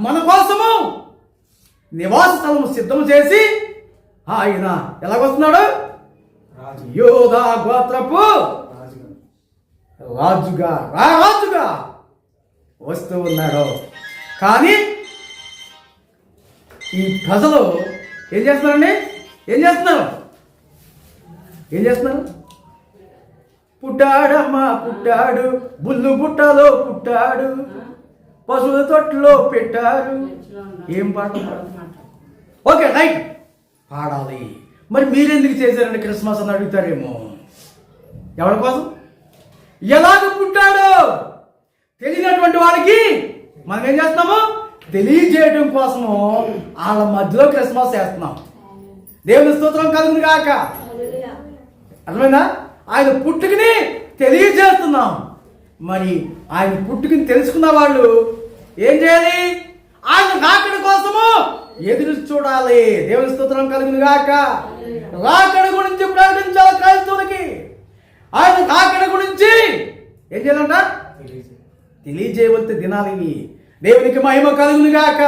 మన కోసము నివాస స్థలము సిద్ధము చేసి ఆయన ఎలాగొస్తున్నాడు? యోధా గోత్రపు రాజుగా వస్తూ ఉన్నాడు. కానీ ఈ ప్రజలు ఏం చేస్తున్నారండి? ఏం చేస్తున్నారు? పుట్టాడమ్మా పుట్టాడు, బుల్లు బుట్టలో పుట్టాడు, పశువుల తొట్టులో పెట్టారు. ఏం పాట? ఓకే రైట్, పాడాలి. మరి మీరెందుకు చేశారండి క్రిస్మస్ అని అడుగుతారేమో. ఎవరి కోసం? ఎలాగ పుట్టాడో తెలియనటువంటి వాడికి మనం ఏం చేస్తున్నాము? తెలియజేయడం కోసము వాళ్ళ మధ్యలో క్రిస్మస్ చేస్తున్నాం. దేవుని స్తోత్రం కలుగును గాక. అర్థమైందా? ఆయన పుట్టుకని తెలియజేస్తున్నాం. మరి ఆయన పుట్టుకని తెలుసుకున్న వాళ్ళు ఏం చేయాలి? ఆయన రాకడ కోసము ఎదురు చూడాలి. దేవుని స్తోత్రం కలుగును గాక. రాకడ గురించి ప్రకటించాలి క్రైస్తవులకి. ఆయన రాకడ గురించి ఏం చేయాలంట? తెలియజేయవలసిన దినాలు ఇవి. దేవునికి మహిమ కలుగును గాక.